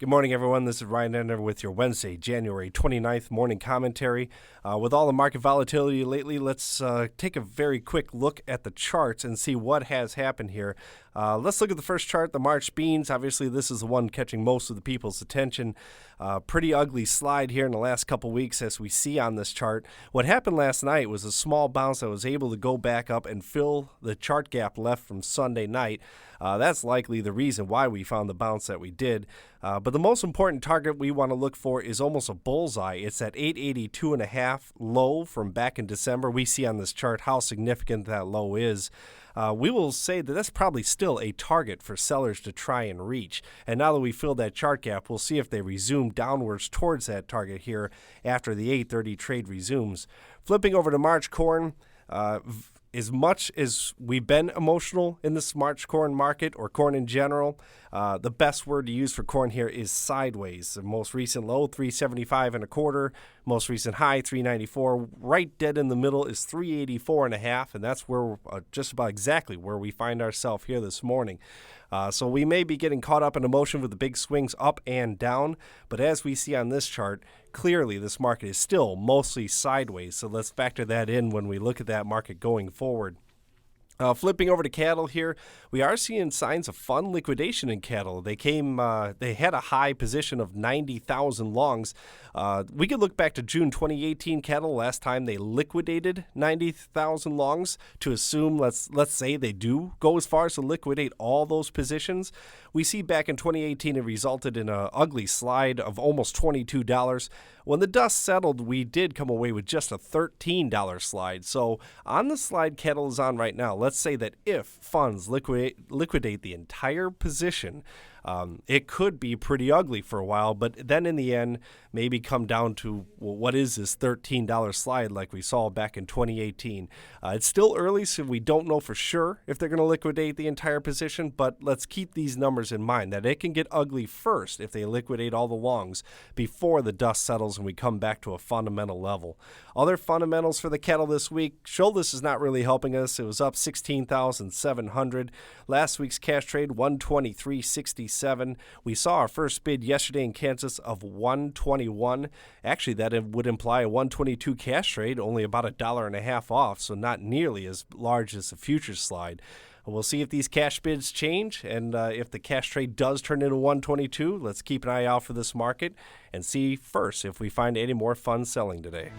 Good morning, everyone. This is Ryan Ender with your Wednesday, January 29th morning commentary. With all the market volatility lately, let's take a very quick look at the charts and see what has happened here. Let's look at the first chart, the March beans. Obviously, this is the one catching most of the people's attention. Pretty ugly slide here in the last couple weeks as we see on this chart. What happened last night was a small bounce that was able to go back up and fill the chart gap left from Sunday night. That's likely the reason why we found the bounce that we did. But the most important target we want to look for is almost a bullseye. It's at 882.5 low from back in December. We see on this chart how significant that low is. We will say that that's probably still a target for sellers to try and reach. And now that we filled that chart gap, we'll see if they resume downwards towards that target here after the 8:30 trade resumes. Flipping over to March corn, as much as we've been emotional in this March corn market or corn in general, the best word to use for corn here is sideways. The most recent low, 375.25. Most recent high, 394. Right dead in the middle is 384.5, and that's where just about exactly where we find ourselves here this morning. So we may be getting caught up in emotion with the big swings up and down, but as we see on this chart, clearly this market is still mostly sideways. So let's factor that in when we look at that market going forward. Flipping over to cattle here, we are seeing signs of fun liquidation in cattle. They had a high position of 90,000 longs. We could look back to June 2018 cattle, last time they liquidated 90,000 longs, to assume, let's say they do go as far as to liquidate all those positions. We see back in 2018 it resulted in an ugly slide of almost $22. When the dust settled, we did come away with just a $13 slide. So on the slide cattle is on right now, let's say that if funds liquidate the entire position, it could be pretty ugly for a while, but then in the end, maybe come down to, well, what is this $13 slide like we saw back in 2018? It's still early, so we don't know for sure if they're going to liquidate the entire position, but let's keep these numbers in mind, that it can get ugly first if they liquidate all the longs before the dust settles and we come back to a fundamental level. Other fundamentals for the cattle this week, Shoulder is not really helping us. It was up 16,700. Last week's cash trade, 123.67. We saw our first bid yesterday in Kansas of 121. Actually, that would imply a 122 cash trade, only about $1.50 off, so not nearly as large as the futures slide. We'll see if these cash bids change, and if the cash trade does turn into 122, let's keep an eye out for this market and see first if we find any more fun selling today.